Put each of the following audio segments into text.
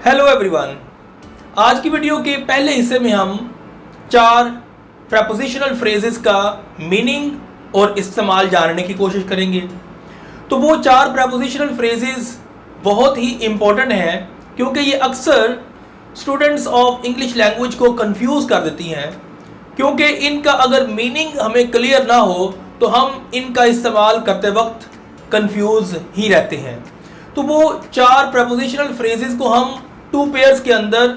Hello everyone. आज की video के पहले हिस्से में हम 4 प्रपोजिशनल फ्रेजेस का मीनिंग और इस्तेमाल जानने की कोशिश करेंगे। तो वो 4 प्रपोजिशनल फ्रेजेस बहुत ही इम्पोर्टेंट हैं क्योंकि ये अक्सर स्टूडेंट्स ऑफ इंग्लिश लैंग्वेज को कंफ्यूज कर देती हैं, क्योंकि इनका अगर मीनिंग हमें क्लियर ना हो तो हम इनका इस्तेमाल करते वक्त कंफ्यूज ही रहते हैं। तो वो 4 प्रपोजिशनल फ्रेजेस को हम 2 पेयर्स के अंदर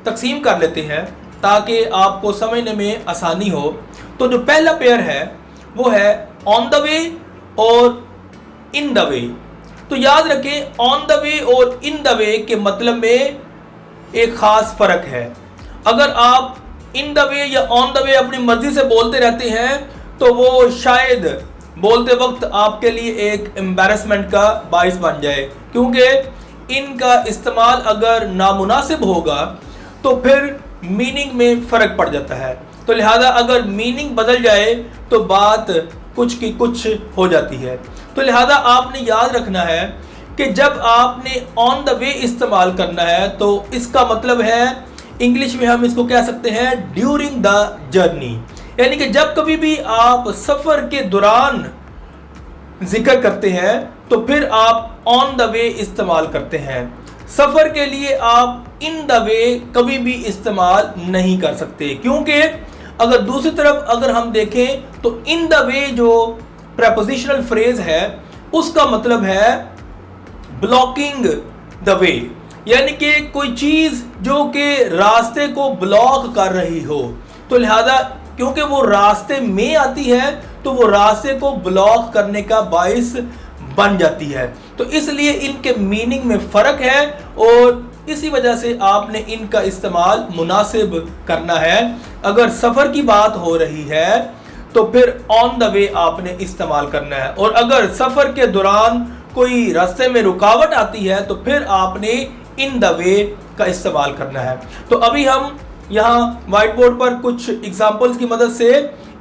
तकसीम कर लेते हैं ताकि आपको समझने में आसानी हो। तो जो पहला पेयर है वो है ऑन द वे और इन द वे। तो याद रखें, ऑन द वे और इन द वे के मतलब में एक ख़ास फ़र्क है। अगर आप इन द वे या ऑन द वे अपनी मर्ज़ी से बोलते रहते हैं तो वो शायद बोलते वक्त आपके लिए एक एम्बैरेसमेंट का बाइस बन जाए, क्योंकि इनका इस्तेमाल अगर नामुनासिब होगा तो फिर मीनिंग में फ़र्क पड़ जाता है। तो लिहाजा अगर मीनिंग बदल जाए तो बात कुछ की कुछ हो जाती है। तो लिहाजा आपने याद रखना है कि जब आपने ऑन द वे इस्तेमाल करना है तो इसका मतलब है, इंग्लिश में हम इसको कह सकते हैं ड्यूरिंग द जर्नी, यानी कि जब कभी भी आप सफ़र के दौरान जिक्र करते हैं तो फिर आप ऑन द वे इस्तेमाल करते हैं। सफ़र के लिए आप इन द वे कभी भी इस्तेमाल नहीं कर सकते, क्योंकि अगर दूसरी तरफ अगर हम देखें तो इन द वे जो प्रपोजिशनल फ्रेज है उसका मतलब है ब्लॉकिंग द वे, यानी कि कोई चीज़ जो कि रास्ते को ब्लॉक कर रही हो। तो लिहाजा क्योंकि वो रास्ते में आती है तो वो रास्ते को ब्लॉक करने का बाइस बन जाती है। तो इसलिए इनके मीनिंग में फ़र्क है और इसी वजह से आपने इनका इस्तेमाल मुनासिब करना है। अगर सफ़र की बात हो रही है तो फिर ऑन द वे आपने इस्तेमाल करना है, और अगर सफ़र के दौरान कोई रास्ते में रुकावट आती है तो फिर आपने इन द वे का इस्तेमाल करना है। तो अभी हम यहाँ वाइट बोर्ड पर कुछ एग्जाम्पल्स की मदद से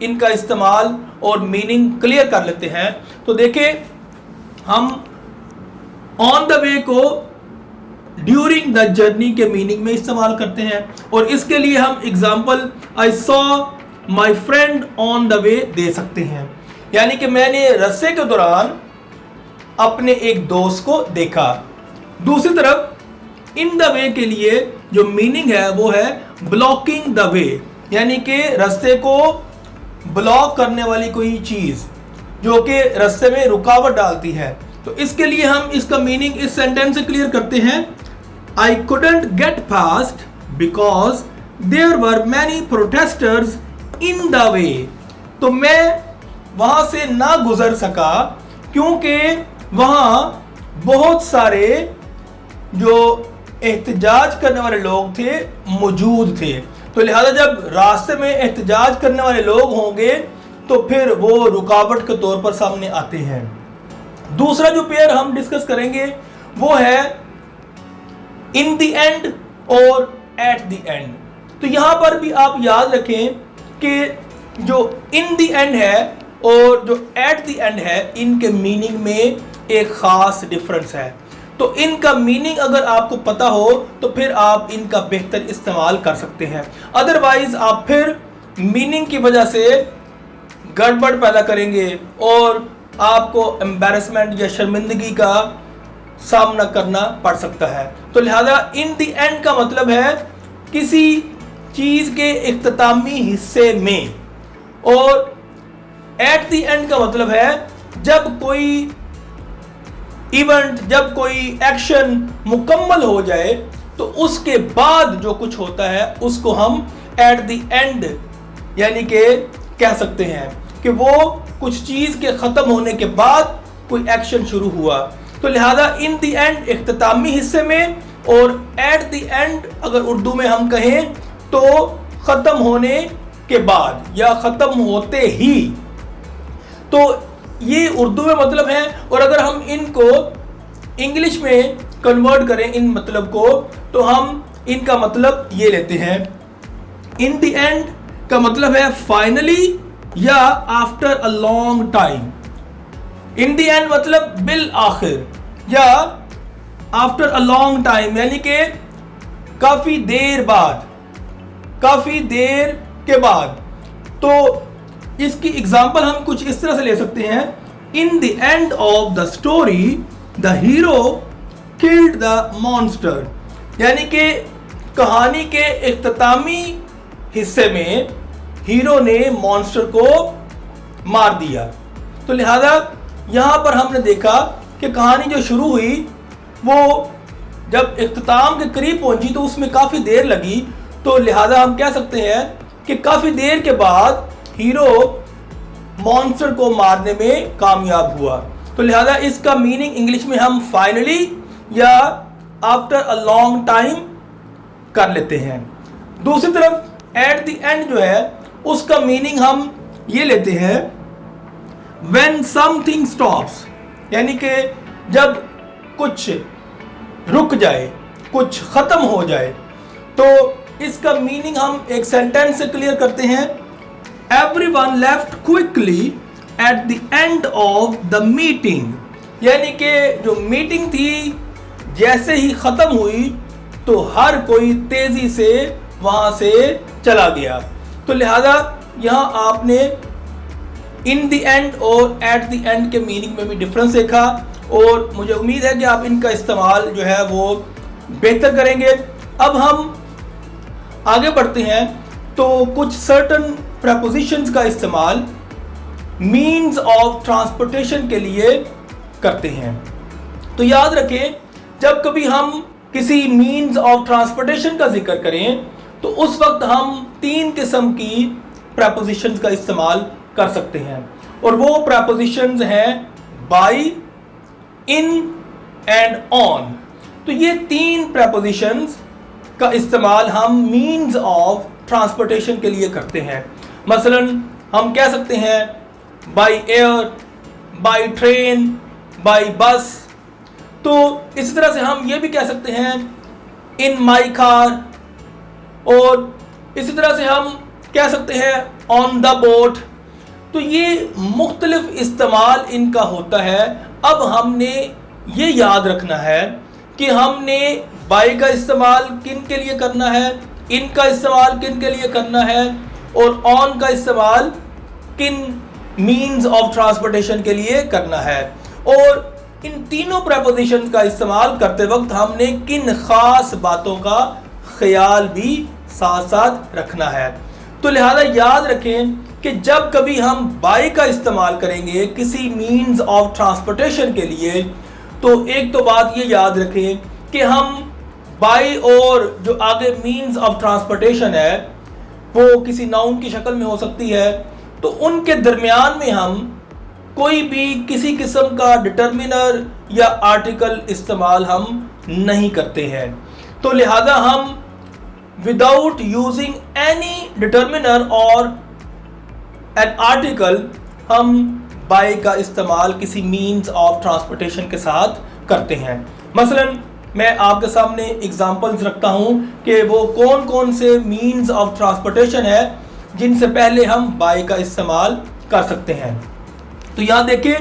इनका इस्तेमाल और मीनिंग क्लियर कर लेते हैं। तो देखें, हम ऑन द वे को ड्यूरिंग द जर्नी के मीनिंग में इस्तेमाल करते हैं, और इसके लिए हम example I saw my friend on the way दे सकते हैं, यानी कि मैंने रास्ते के दौरान अपने एक दोस्त को देखा। दूसरी तरफ इन द वे के लिए जो मीनिंग है वो है ब्लॉकिंग द वे, यानी कि रास्ते को ब्लॉक करने वाली कोई चीज़ जो कि रास्ते में रुकावट डालती है। तो इसके लिए हम इसका मीनिंग इस सेंटेंस से क्लियर करते हैं, I couldn't get past because there were many protesters in the way. तो मैं वहाँ से ना गुजर सका क्योंकि वहाँ बहुत सारे जो एहतजाज करने वाले लोग थे मौजूद थे। तो लिहाजा जब रास्ते में एहतजाज करने वाले लोग होंगे तो फिर वो रुकावट के तौर पर सामने आते हैं। दूसरा जो पेयर हम डिस्कस करेंगे वो है इन द एंड और एट द एंड। तो यहाँ पर भी आप याद रखें कि जो इन द एंड है और जो एट द एंड है, इनके मीनिंग में एक ख़ास डिफरेंस है। तो इनका मीनिंग अगर आपको पता हो तो फिर आप इनका बेहतर इस्तेमाल कर सकते हैं, अदरवाइज आप फिर मीनिंग की वजह से गड़बड़ पैदा करेंगे और आपको एम्बैरेसमेंट या शर्मिंदगी का सामना करना पड़ सकता है। तो लिहाजा इन द एंड का मतलब है किसी चीज़ के इख्तितामी हिस्से में, और एट द एंड का मतलब है जब कोई इवेंट, जब कोई एक्शन मुकम्मल हो जाए तो उसके बाद जो कुछ होता है उसको हम एट द एंड यानी कि कह सकते हैं कि वो कुछ चीज़ के ख़त्म होने के बाद कोई एक्शन शुरू हुआ। तो लिहाजा इन द एंड इख्तितामी हिस्से में, और एट द एंड अगर उर्दू में हम कहें तो ख़त्म होने के बाद या ख़त्म होते ही। तो ये उर्दू में मतलब है, और अगर हम इनको इंग्लिश में कन्वर्ट करें इन मतलब को तो हम इनका मतलब ये लेते हैं, इन द एंड का मतलब है फाइनली या after a long time. In the end मतलब बिल आखिर या आफ्टर अ लॉन्ग टाइम, यानी कि काफी देर के बाद। तो इसकी एग्जाम्पल हम कुछ इस तरह से ले सकते हैं, in the end of the story the hero killed the monster, यानी कि कहानी के इख्तितामी हिस्से में हीरो ने मॉन्स्टर को मार दिया। तो लिहाजा यहां पर हमने देखा कि कहानी जो शुरू हुई वो जब इख्तिताम के करीब पहुंची तो उसमें काफ़ी देर लगी। तो लिहाजा हम कह सकते हैं कि काफ़ी देर के बाद हीरो मॉन्स्टर को मारने में कामयाब हुआ। तो लिहाजा इसका मीनिंग इंग्लिश में हम फाइनली या आफ्टर अ लॉन्ग टाइम कर लेते हैं। दूसरी तरफ एट द एंड जो है उसका मीनिंग हम ये लेते हैं व्हेन समथिंग स्टॉप्स, यानी कि जब कुछ रुक जाए, कुछ खत्म हो जाए। तो इसका मीनिंग हम एक सेंटेंस से क्लियर करते हैं, everyone left quickly at the end of the meeting, यानी कि जो मीटिंग थी जैसे ही खत्म हुई तो हर कोई तेजी से वहां से चला गया। तो लिहाजा यहां आपने इन द एंड और एट द एंड के मीनिंग में भी डिफरेंस देखा और मुझे उम्मीद है कि आप इनका इस्तेमाल जो है वो बेहतर करेंगे। अब हम आगे बढ़ते हैं तो कुछ सर्टन प्रेपोजिशंस का इस्तेमाल मीन्स ऑफ ट्रांसपोर्टेशन के लिए करते हैं। तो याद रखें, जब कभी हम किसी मीन्स ऑफ ट्रांसपोर्टेशन का जिक्र करें तो उस वक्त हम 3 किस्म की प्रेपोजिशंस का इस्तेमाल कर सकते हैं और वो प्रेपोजिशंस हैं बाय, इन एंड ऑन। तो ये 3 प्रेपोजिशंस का इस्तेमाल हम मीन्स ऑफ ट्रांसपोर्टेशन के लिए करते हैं। मसलन हम कह सकते हैं by air, by train, by bus. तो इसी तरह से हम ये भी कह सकते हैं इन माई कार, और इसी तरह से हम कह सकते हैं ऑन द बोट। तो ये मुख्तलिफ इस्तेमाल इनका होता है। अब हमने ये याद रखना है कि हमने बाय का इस्तेमाल किन के लिए करना है, इन का इस्तेमाल किन के लिए करना है और ऑन का इस्तेमाल किन मीन्स ऑफ ट्रांसपोर्टेशन के लिए करना है। और इन तीनों प्रेपोजिशन का इस्तेमाल करते वक्त हमने किन खास बातों का ख्याल भी साथ साथ रखना है। तो लिहाजा याद रखें कि जब कभी हम बाय का इस्तेमाल करेंगे किसी मीन्स ऑफ ट्रांसपोर्टेशन के लिए तो एक तो बात ये याद रखें कि हम बाय और जो आगे मीन्स ऑफ ट्रांसपोर्टेशन है वो किसी नाउन की शक्ल में हो सकती है, तो उनके दरमियान में हम कोई भी किसी किस्म का डिटर्मिनर या आर्टिकल इस्तेमाल हम नहीं करते हैं। तो लिहाजा हम विदाउट यूजिंग एनी डिटर्मिनर और एन आर्टिकल हम बाय का इस्तेमाल किसी मीन्स ऑफ ट्रांसपोर्टेशन के साथ करते हैं। मसलन मैं आपके सामने एग्जांपल्स रखता हूं कि वो कौन कौन से मीन्स ऑफ ट्रांसपोर्टेशन है जिनसे पहले हम बाय का इस्तेमाल कर सकते हैं। तो यहां देखिए,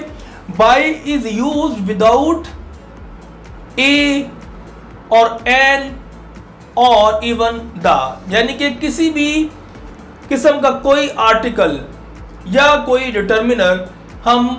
by is used without a और एन और इवन द, यानी कि किसी भी किस्म का कोई आर्टिकल या कोई डिटर्मिनर हम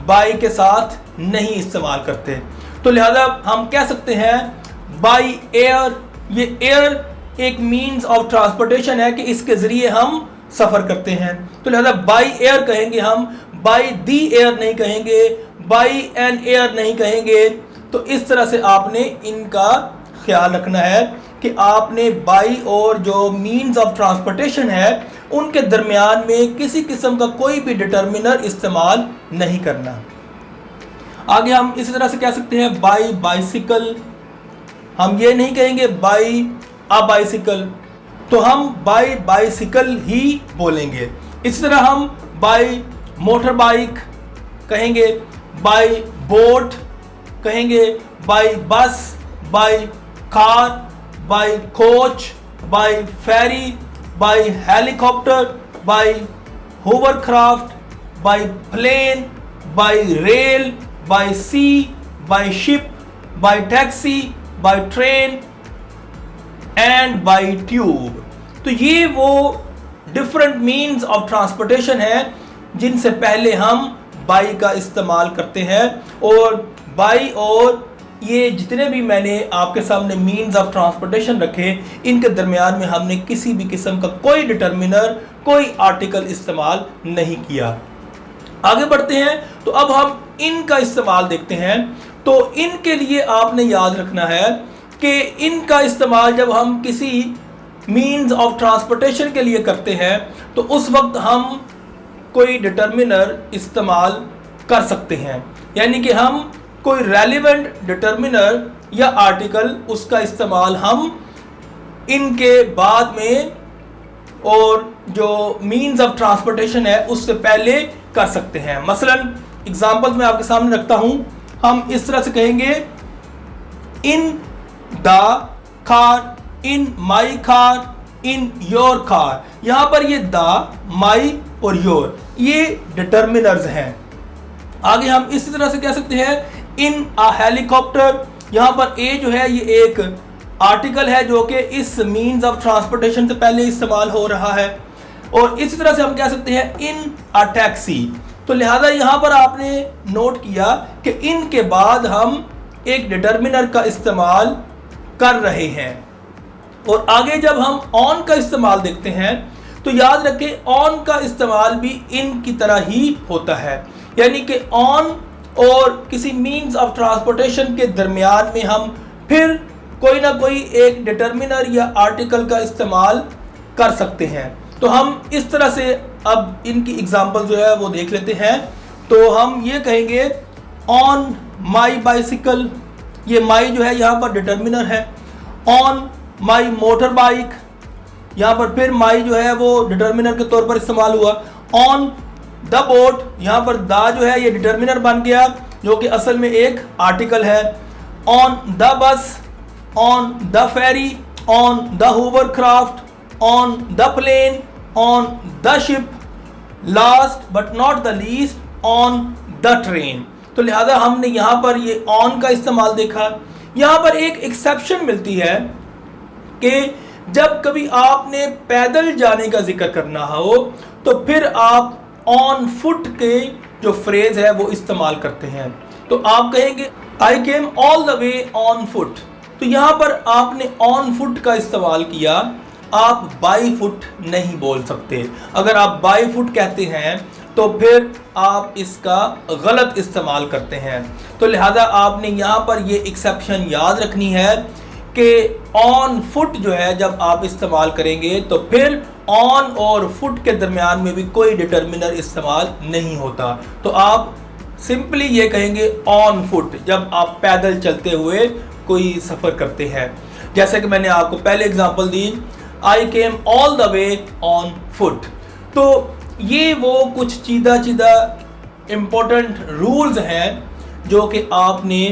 बाय के साथ नहीं इस्तेमाल करते। तो लिहाजा हम कह सकते हैं बाय एयर। ये एयर एक मीन्स ऑफ ट्रांसपोर्टेशन है कि इसके जरिए हम सफर करते हैं। तो लिहाजा बाय एयर कहेंगे हम, बाय दी एयर नहीं कहेंगे, बाय एन एयर नहीं कहेंगे। तो इस तरह से आपने इनका ख्याल रखना है कि आपने बाय और जो मीन्स ऑफ ट्रांसपोर्टेशन है उनके दरमियान में किसी किस्म का कोई भी डिटर्मिनर इस्तेमाल नहीं करना। आगे हम इसी तरह से कह सकते हैं बाय बाइसिकल। हम ये नहीं कहेंगे बाय अ बाइसिकल, तो हम बाय बाइसिकल ही बोलेंगे। इसी तरह हम बाय मोटर बाइक कहेंगे, बाय बोट कहेंगे, by bus, by car, by coach, by ferry, by helicopter, by hovercraft, by plane, by rail, by sea, by ship, by taxi, by train, and by tube. तो ये वो different means of transportation है जिनसे पहले हम by का इस्तेमाल करते हैं। और बाई और ये जितने भी मैंने आपके सामने मीन्स ऑफ ट्रांसपोर्टेशन रखे, इनके दरमियान में हमने किसी भी किस्म का कोई डिटर्मिनर, कोई आर्टिकल इस्तेमाल नहीं किया। आगे बढ़ते हैं तो अब हम इनका इस्तेमाल देखते हैं। तो इनके लिए आपने याद रखना है कि इनका इस्तेमाल जब हम किसी मीन्स ऑफ ट्रांसपोर्टेशन के लिए करते हैं तो उस वक्त हम कोई डिटर्मिनर इस्तेमाल कर सकते हैं, यानी कि हम कोई रेलिवेंट डिटर्मिनर या आर्टिकल उसका इस्तेमाल हम इनके बाद में और जो मीन्स ऑफ ट्रांसपोर्टेशन है उससे पहले कर सकते हैं। मसलन एग्जांपल्स मैं आपके सामने रखता हूं। हम इस तरह से कहेंगे in the car, in my car, in your car. यहां पर ये द, माई और योर ये डिटर्मिनर्स हैं। आगे हम इसी तरह से कह सकते हैं इन अ हेलीकॉप्टर। यहां पर ए जो है ये एक आर्टिकल है जो कि इस मीन्स ऑफ ट्रांसपोर्टेशन से पहले इस्तेमाल हो रहा है। और इसी तरह से हम कह सकते हैं इन अ टैक्सी। तो लिहाजा यहां पर आपने नोट किया कि इन के बाद हम एक डिटर्मिनर का इस्तेमाल कर रहे हैं। और आगे जब हम ऑन का इस्तेमाल देखते हैं तो याद रखें ऑन का इस्तेमाल भी इन की तरह ही होता है, यानी कि ऑन और किसी मीन्स ऑफ ट्रांसपोर्टेशन के दरमियान में हम फिर कोई ना कोई एक डिटर्मिनर या आर्टिकल का इस्तेमाल कर सकते हैं। तो हम इस तरह से अब इनकी एग्जांपल जो है वो देख लेते हैं। तो हम ये कहेंगे ऑन माई बाइसिकल, ये माई जो है यहाँ पर डिटर्मिनर है। ऑन माई मोटर बाइक, यहाँ पर फिर माई जो है वो डिटर्मिनर के तौर पर इस्तेमाल हुआ। ऑन द बोट, यहाँ पर द जो है ये डिटर्मिनर बन गया जो कि असल में एक आर्टिकल है। On the bus, on the ferry, on the hovercraft, on the plane, on the ship, last but not the least on the train. तो लिहाजा हमने यहाँ पर ये ऑन का इस्तेमाल देखा। यहाँ पर एक एक्सेप्शन मिलती है कि जब कभी आपने पैदल जाने का जिक्र करना हो तो फिर आप ऑन फुट के जो फ्रेज है वो इस्तेमाल करते हैं। तो आप कहेंगे I came all the way on foot. तो यहाँ पर आपने ऑन फुट का इस्तेमाल किया, आप बाई फुट नहीं बोल सकते। अगर आप बाई फुट कहते हैं तो फिर आप इसका गलत इस्तेमाल करते हैं। तो लिहाजा आपने यहाँ पर ये एक्सेप्शन याद रखनी है कि ऑन फुट जो है जब आप इस्तेमाल करेंगे तो फिर ऑन और फुट के दरमियान में भी कोई डिटर्मिनर इस्तेमाल नहीं होता। तो आप सिंपली ये कहेंगे ऑन फुट जब आप पैदल चलते हुए कोई सफ़र करते हैं। जैसे कि मैंने आपको पहले example the, I came all the way on foot. तो ये वो कुछ चीदा इम्पोर्टेंट रूल्स हैं जो कि आपने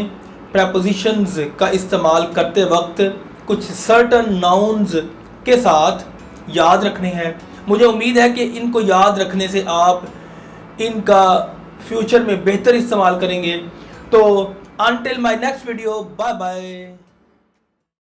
प्रेपोजिशंस का इस्तेमाल करते वक्त कुछ सर्टन नाउन्स के साथ याद रखने हैं। मुझे उम्मीद है कि इनको याद रखने से आप इनका फ्यूचर में बेहतर इस्तेमाल करेंगे। तो until my next video, bye bye.